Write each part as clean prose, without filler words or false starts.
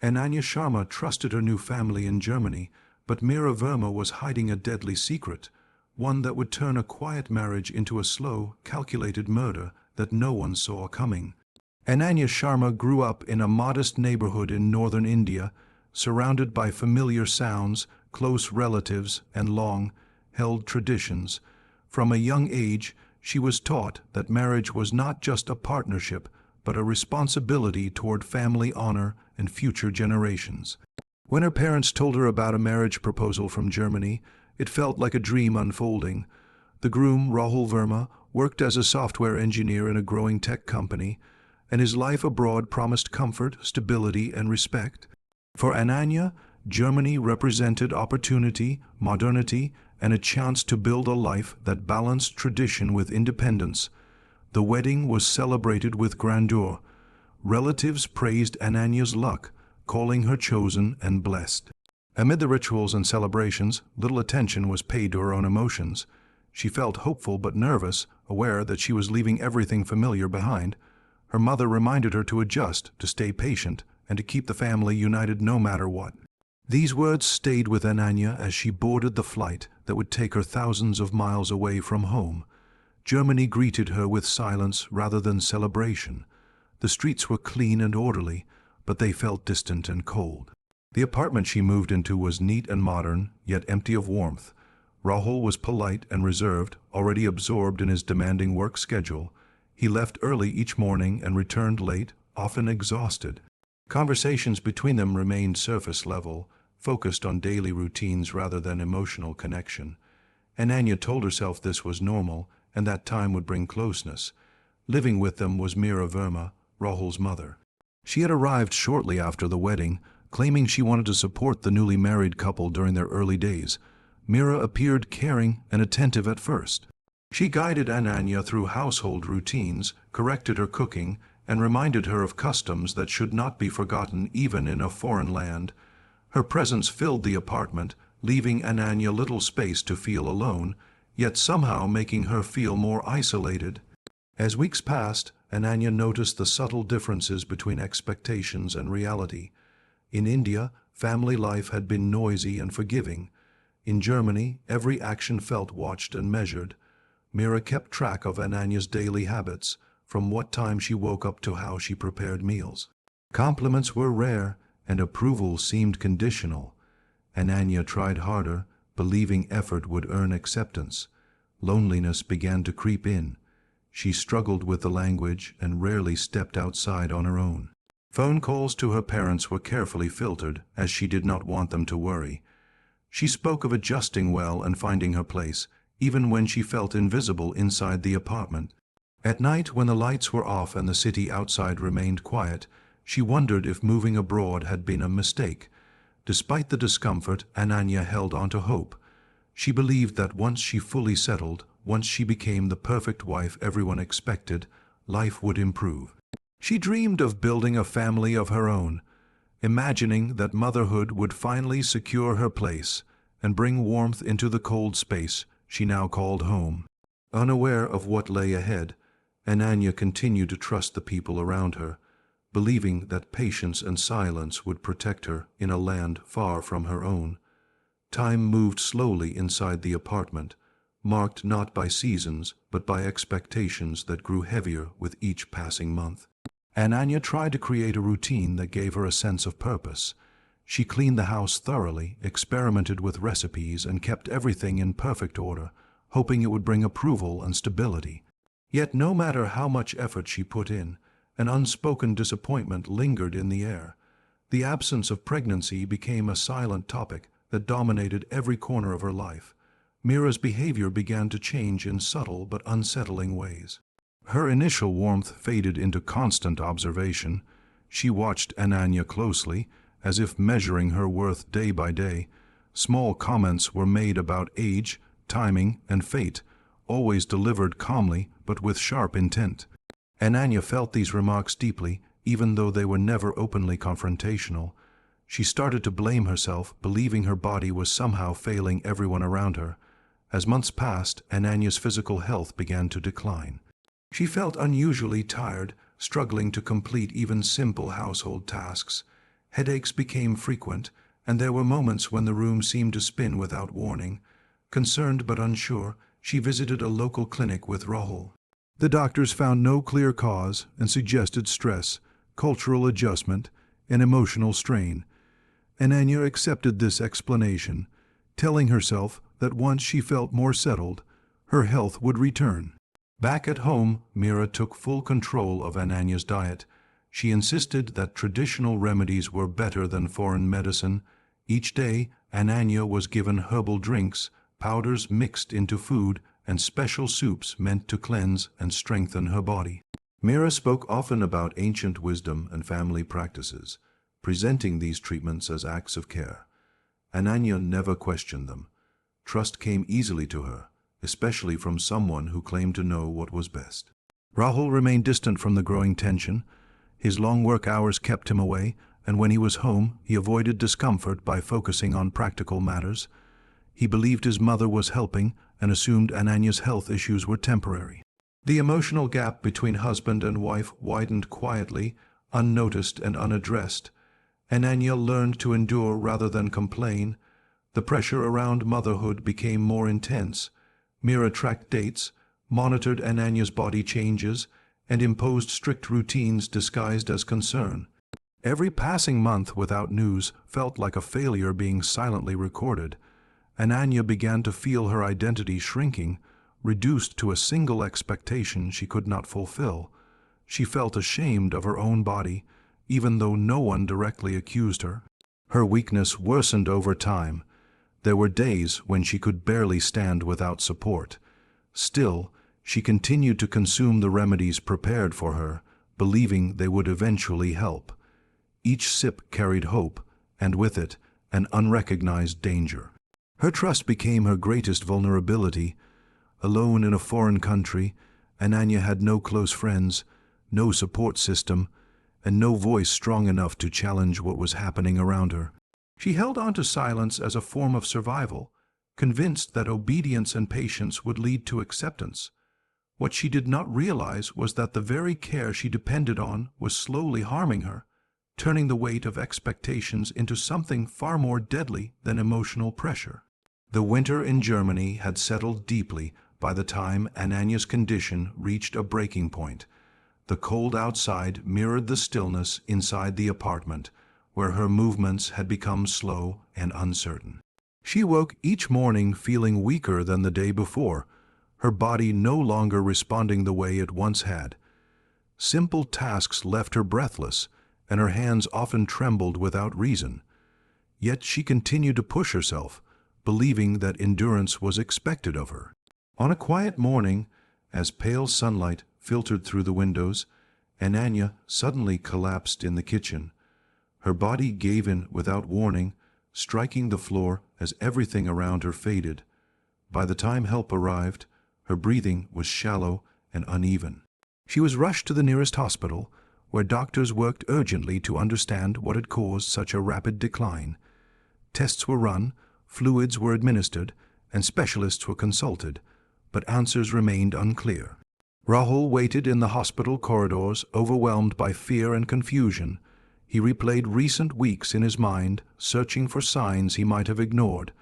Ananya Sharma trusted her new family in Germany, but Meera Verma was hiding a deadly secret, one that would turn a quiet marriage into a slow, calculated murder that no one saw coming. Ananya Sharma grew up in a modest neighborhood in northern India, surrounded by familiar sounds, close relatives, and long-held traditions. From a young age, she was taught that marriage was not just a partnership, but a responsibility toward family honor and future generations. When her parents told her about a marriage proposal from Germany, it felt like a dream unfolding. The groom, Rahul Verma, worked as a software engineer in a growing tech company, and his life abroad promised comfort, stability, and respect. For Ananya, Germany represented opportunity, modernity, and a chance to build a life that balanced tradition with independence. The wedding was celebrated with grandeur. Relatives praised Ananya's luck, calling her chosen and blessed. Amid the rituals and celebrations, little attention was paid to her own emotions. She felt hopeful but nervous, aware that she was leaving everything familiar behind. Her mother reminded her to adjust, to stay patient, and to keep the family united no matter what. These words stayed with Ananya as she boarded the flight that would take her thousands of miles away from home. Germany greeted her with silence rather than celebration. The streets were clean and orderly, but they felt distant and cold. The apartment she moved into was neat and modern, yet empty of warmth. Rahul was polite and reserved, already absorbed in his demanding work schedule. He left early each morning and returned late, often exhausted. Conversations between them remained surface level, focused on daily routines rather than emotional connection. Ananya told herself this was normal, and that time would bring closeness. Living with them was Meera Verma, Rahul's mother. She had arrived shortly after the wedding, claiming she wanted to support the newly married couple during their early days. Meera appeared caring and attentive at first. She guided Ananya through household routines, corrected her cooking, and reminded her of customs that should not be forgotten even in a foreign land. Her presence filled the apartment, leaving Ananya little space to feel alone, yet somehow making her feel more isolated. As weeks passed, Ananya noticed the subtle differences between expectations and reality. In India, family life had been noisy and forgiving. In Germany, every action felt watched and measured. Meera kept track of Ananya's daily habits, from what time she woke up to how she prepared meals. Compliments were rare, and approval seemed conditional. Ananya tried harder, believing effort would earn acceptance. Loneliness began to creep in. She struggled with the language and rarely stepped outside on her own. Phone calls to her parents were carefully filtered, as she did not want them to worry. She spoke of adjusting well and finding her place, even when she felt invisible inside the apartment. At night, when the lights were off and the city outside remained quiet, she wondered if moving abroad had been a mistake. Despite the discomfort, Ananya held on to hope. She believed that once she fully settled, once she became the perfect wife everyone expected, life would improve. She dreamed of building a family of her own, imagining that motherhood would finally secure her place and bring warmth into the cold space she now called home. Unaware of what lay ahead, Ananya continued to trust the people around her, believing that patience and silence would protect her in a land far from her own. Time moved slowly inside the apartment, marked not by seasons but by expectations that grew heavier with each passing month. Ananya tried to create a routine that gave her a sense of purpose. She cleaned the house thoroughly, experimented with recipes, and kept everything in perfect order, hoping it would bring approval and stability. Yet no matter how much effort she put in, an unspoken disappointment lingered in the air. The absence of pregnancy became a silent topic that dominated every corner of her life. Meera's behavior began to change in subtle but unsettling ways. Her initial warmth faded into constant observation. She watched Ananya closely, as if measuring her worth day by day. Small comments were made about age, timing, and fate, always delivered calmly but with sharp intent. Ananya felt these remarks deeply, even though they were never openly confrontational. She started to blame herself, believing her body was somehow failing everyone around her. As months passed, Ananya's physical health began to decline. She felt unusually tired, struggling to complete even simple household tasks. Headaches became frequent, and there were moments when the room seemed to spin without warning. Concerned but unsure, she visited a local clinic with Rahul. The doctors found no clear cause and suggested stress, cultural adjustment, and emotional strain. Ananya accepted this explanation, telling herself that once she felt more settled, her health would return. Back at home, Meera took full control of Ananya's diet. She insisted that traditional remedies were better than foreign medicine. Each day, Ananya was given herbal drinks, powders mixed into food, and special soups meant to cleanse and strengthen her body. Meera spoke often about ancient wisdom and family practices, presenting these treatments as acts of care. Ananya never questioned them. Trust came easily to her, especially from someone who claimed to know what was best. Rahul remained distant from the growing tension. His long work hours kept him away, and when he was home, he avoided discomfort by focusing on practical matters. He believed his mother was helping and assumed Ananya's health issues were temporary. The emotional gap between husband and wife widened quietly, unnoticed and unaddressed. Ananya learned to endure rather than complain. The pressure around motherhood became more intense. Meera tracked dates, monitored Ananya's body changes, and imposed strict routines disguised as concern. Every passing month without news felt like a failure being silently recorded. Ananya began to feel her identity shrinking, reduced to a single expectation she could not fulfill. She felt ashamed of her own body, even though no one directly accused her. Her weakness worsened over time. There were days when she could barely stand without support. Still, she continued to consume the remedies prepared for her, believing they would eventually help. Each sip carried hope, and with it, an unrecognized danger. Her trust became her greatest vulnerability. Alone in a foreign country, Ananya had no close friends, no support system, and no voice strong enough to challenge what was happening around her. She held on to silence as a form of survival, convinced that obedience and patience would lead to acceptance. What she did not realize was that the very care she depended on was slowly harming her, turning the weight of expectations into something far more deadly than emotional pressure. The winter in Germany had settled deeply by the time Ananya's condition reached a breaking point. The cold outside mirrored the stillness inside the apartment, where her movements had become slow and uncertain. She woke each morning feeling weaker than the day before, her body no longer responding the way it once had. Simple tasks left her breathless, and her hands often trembled without reason. Yet she continued to push herself, believing that endurance was expected of her. On a quiet morning, as pale sunlight filtered through the windows, Ananya suddenly collapsed in the kitchen. Her body gave in without warning, striking the floor as everything around her faded. By the time help arrived, her breathing was shallow and uneven. She was rushed to the nearest hospital, where doctors worked urgently to understand what had caused such a rapid decline. Tests were run, fluids were administered, and specialists were consulted, but answers remained unclear. Rahul waited in the hospital corridors, overwhelmed by fear and confusion. He replayed recent weeks in his mind, searching for signs he might have ignored.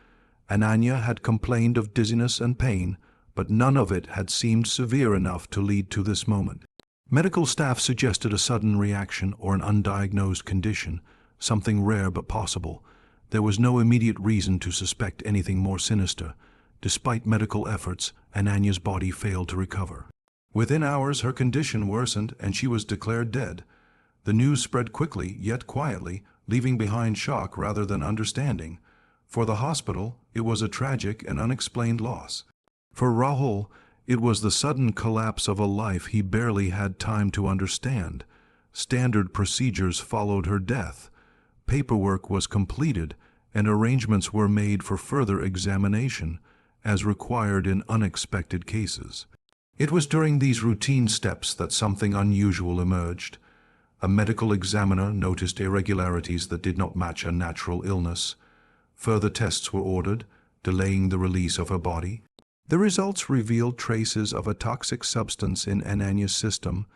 Ananya had complained of dizziness and pain, but none of it had seemed severe enough to lead to this moment. Medical staff suggested a sudden reaction or an undiagnosed condition, something rare but possible. There was no immediate reason to suspect anything more sinister. Despite medical efforts, Ananya's body failed to recover. Within hours, her condition worsened and she was declared dead. The news spread quickly, yet quietly, leaving behind shock rather than understanding. For the hospital, it was a tragic and unexplained loss. For Rahul, it was the sudden collapse of a life he barely had time to understand. Standard procedures followed her death. Paperwork was completed, and arrangements were made for further examination, as required in unexpected cases. It was during these routine steps that something unusual emerged. A medical examiner noticed irregularities that did not match a natural illness. Further tests were ordered, delaying the release of her body. The results revealed traces of a toxic substance in Ananya's system.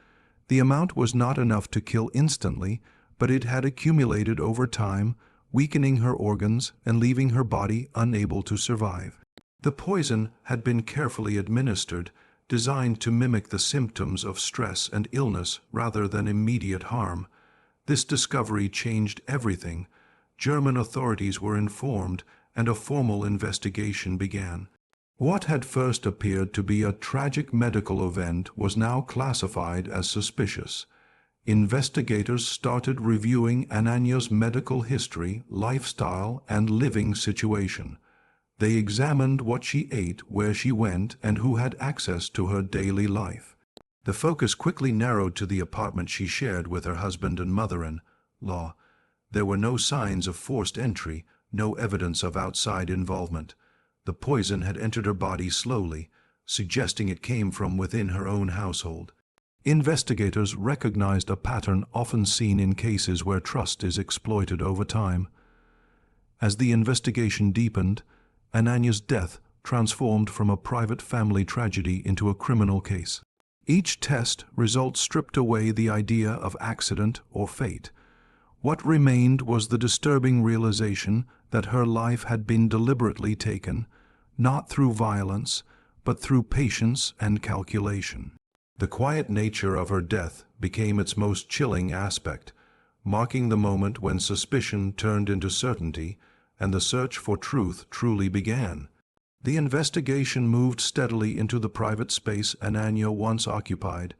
The amount was not enough to kill instantly, but it had accumulated over time, weakening her organs and leaving her body unable to survive. The poison had been carefully administered, designed to mimic the symptoms of stress and illness rather than immediate harm. This discovery changed everything. German authorities were informed, and a formal investigation began. What had first appeared to be a tragic medical event was now classified as suspicious. Investigators started reviewing Ananya's medical history, lifestyle, and living situation. They examined what she ate, where she went, and who had access to her daily life. The focus quickly narrowed to the apartment she shared with her husband and mother-in-law. There were no signs of forced entry, no evidence of outside involvement. The poison had entered her body slowly, suggesting it came from within her own household. Investigators recognized a pattern often seen in cases where trust is exploited over time. As the investigation deepened, Ananya's death transformed from a private family tragedy into a criminal case. Each test result stripped away the idea of accident or fate. What remained was the disturbing realization that her life had been deliberately taken, not through violence, but through patience and calculation. The quiet nature of her death became its most chilling aspect, marking the moment when suspicion turned into certainty and the search for truth truly began. The investigation moved steadily into the private space Ananya once occupied,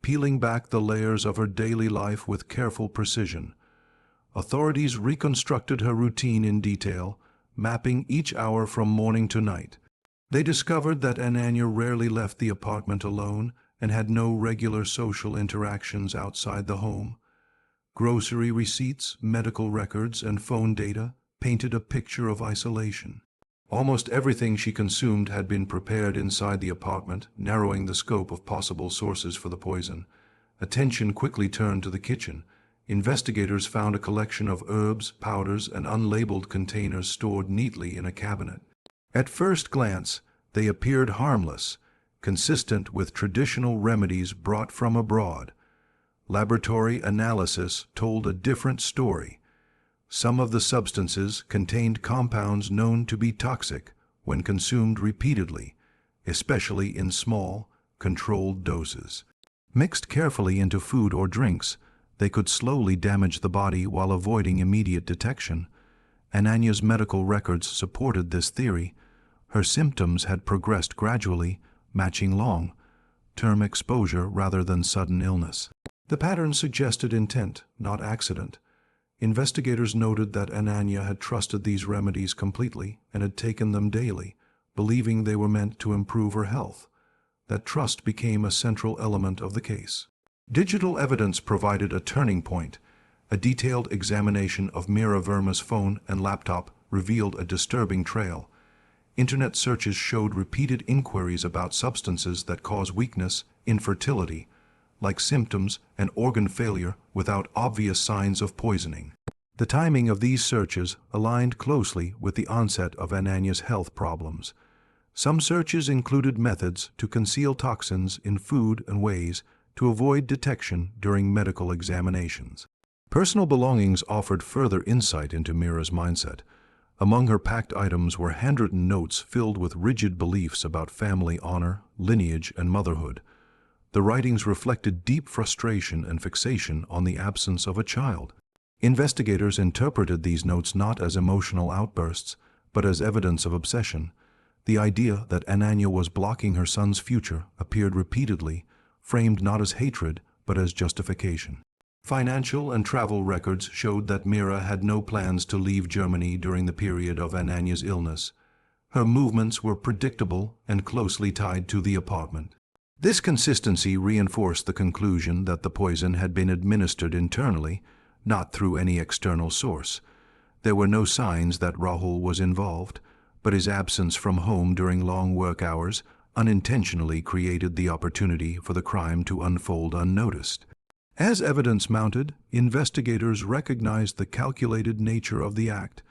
peeling back the layers of her daily life with careful precision. Authorities reconstructed her routine in detail, mapping each hour from morning to night. They discovered that Ananya rarely left the apartment alone and had no regular social interactions outside the home. Grocery receipts, medical records, and phone data painted a picture of isolation. Almost everything she consumed had been prepared inside the apartment, narrowing the scope of possible sources for the poison. Attention quickly turned to the kitchen. Investigators found a collection of herbs, powders, and unlabeled containers stored neatly in a cabinet. At first glance, they appeared harmless, consistent with traditional remedies brought from abroad. Laboratory analysis told a different story. Some of the substances contained compounds known to be toxic when consumed repeatedly, especially in small, controlled doses. Mixed carefully into food or drinks, they could slowly damage the body while avoiding immediate detection. Ananya's medical records supported this theory. Her symptoms had progressed gradually, matching long-term exposure rather than sudden illness. The pattern suggested intent, not accident. Investigators noted that Ananya had trusted these remedies completely and had taken them daily, believing they were meant to improve her health. That trust became a central element of the case. Digital evidence provided a turning point. A detailed examination of Mira Verma's phone and laptop revealed a disturbing trail. Internet searches showed repeated inquiries about substances that cause weakness, infertility, like symptoms and organ failure without obvious signs of poisoning. The timing of these searches aligned closely with the onset of Ananya's health problems. Some searches included methods to conceal toxins in food and ways to avoid detection during medical examinations. Personal belongings offered further insight into Mira's mindset. Among her packed items were handwritten notes filled with rigid beliefs about family honor, lineage, and motherhood. The writings reflected deep frustration and fixation on the absence of a child. Investigators interpreted these notes not as emotional outbursts, but as evidence of obsession. The idea that Ananya was blocking her son's future appeared repeatedly, framed not as hatred, but as justification. Financial and travel records showed that Mira had no plans to leave Germany during the period of Ananya's illness. Her movements were predictable and closely tied to the apartment. This consistency reinforced the conclusion that the poison had been administered internally, not through any external source. There were no signs that Rahul was involved, but his absence from home during long work hours unintentionally created the opportunity for the crime to unfold unnoticed. As evidence mounted, investigators recognized the calculated nature of the act.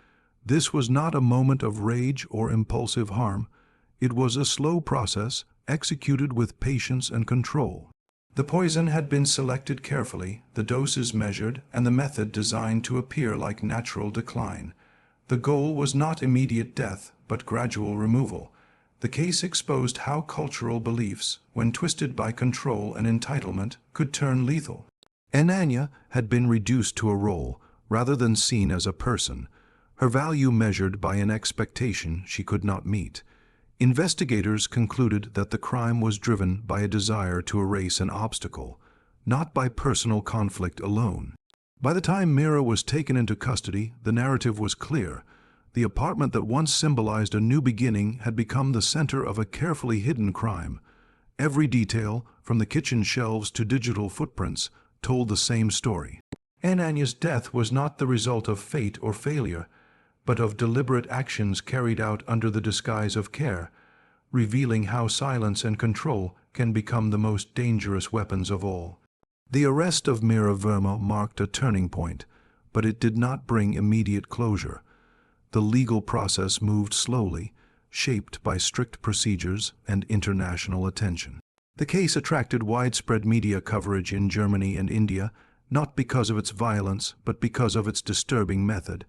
This was not a moment of rage or impulsive harm. It was a slow process, executed with patience and control. The poison had been selected carefully, the doses measured, and the method designed to appear like natural decline. The goal was not immediate death, but gradual removal. The case exposed how cultural beliefs, when twisted by control and entitlement, could turn lethal. Ananya had been reduced to a role, rather than seen as a person, her value measured by an expectation she could not meet. Investigators concluded that the crime was driven by a desire to erase an obstacle, not by personal conflict alone. By the time Mira was taken into custody, the narrative was clear. The apartment that once symbolized a new beginning had become the center of a carefully hidden crime. Every detail, from the kitchen shelves to digital footprints, told the same story. Ananya's death was not the result of fate or failure, but of deliberate actions carried out under the disguise of care, revealing how silence and control can become the most dangerous weapons of all. The arrest of Mira Verma marked a turning point, but it did not bring immediate closure. The legal process moved slowly, shaped by strict procedures and international attention. The case attracted widespread media coverage in Germany and India, not because of its violence, but because of its disturbing method.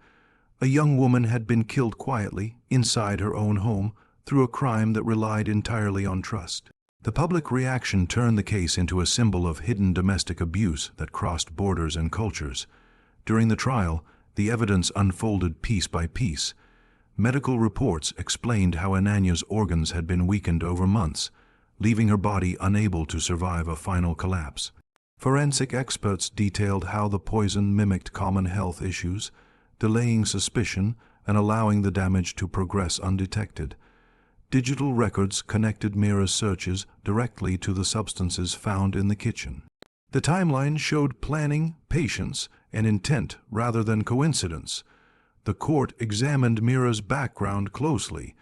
A young woman had been killed quietly, inside her own home, through a crime that relied entirely on trust. The public reaction turned the case into a symbol of hidden domestic abuse that crossed borders and cultures. During the trial, the evidence unfolded piece by piece. Medical reports explained how Ananya's organs had been weakened over months, leaving her body unable to survive a final collapse. Forensic experts detailed how the poison mimicked common health issues, delaying suspicion and allowing the damage to progress undetected. Digital records connected Mira's searches directly to the substances found in the kitchen. The timeline showed planning, patience, and intent rather than coincidence. The court examined Mira's background closely.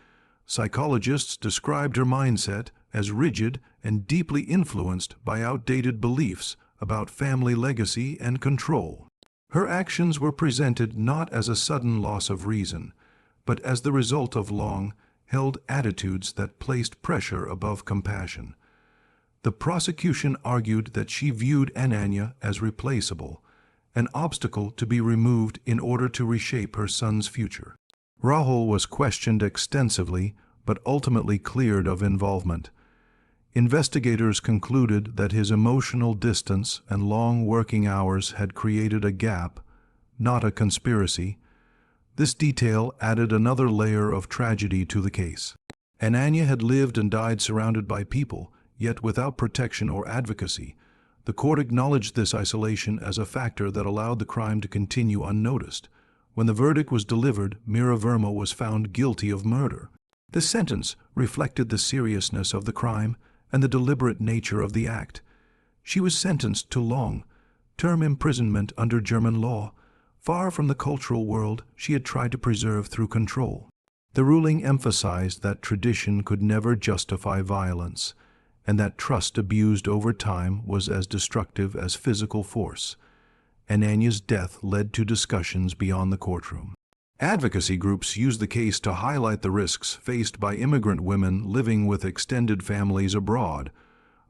Psychologists described her mindset as rigid and deeply influenced by outdated beliefs about family legacy and control. Her actions were presented not as a sudden loss of reason, but as the result of long-held attitudes that placed pressure above compassion. The prosecution argued that she viewed Ananya as replaceable, an obstacle to be removed in order to reshape her son's future. Rahul was questioned extensively, but ultimately cleared of involvement. Investigators concluded that his emotional distance and long working hours had created a gap, not a conspiracy. This detail added another layer of tragedy to the case. Ananya had lived and died surrounded by people, yet without protection or advocacy. The court acknowledged this isolation as a factor that allowed the crime to continue unnoticed. When the verdict was delivered, Mira Verma was found guilty of murder. The sentence reflected the seriousness of the crime and the deliberate nature of the act. She was sentenced to long-term imprisonment under German law, far from the cultural world she had tried to preserve through control. The ruling emphasized that tradition could never justify violence, and that trust abused over time was as destructive as physical force. Ananya's death led to discussions beyond the courtroom. Advocacy groups used the case to highlight the risks faced by immigrant women living with extended families abroad.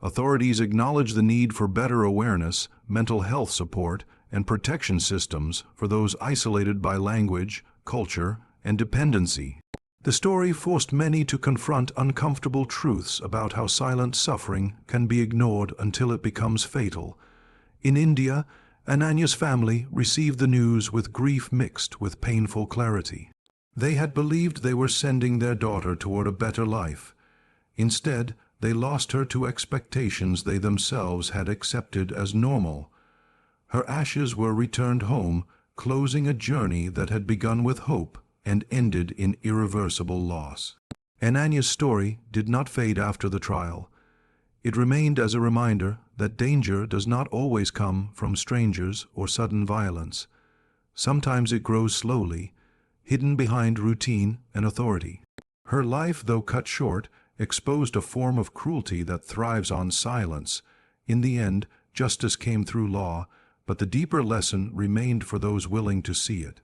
Authorities acknowledged the need for better awareness, mental health support, and protection systems for those isolated by language, culture, and dependency. The story forced many to confront uncomfortable truths about how silent suffering can be ignored until it becomes fatal. In India, Ananya's family received the news with grief mixed with painful clarity. They had believed they were sending their daughter toward a better life. Instead, they lost her to expectations they themselves had accepted as normal. Her ashes were returned home, closing a journey that had begun with hope and ended in irreversible loss. Ananya's story did not fade after the trial. It remained as a reminder that danger does not always come from strangers or sudden violence. Sometimes it grows slowly, hidden behind routine and authority. Her life, though cut short, exposed a form of cruelty that thrives on silence. In the end, justice came through law, but the deeper lesson remained for those willing to see it.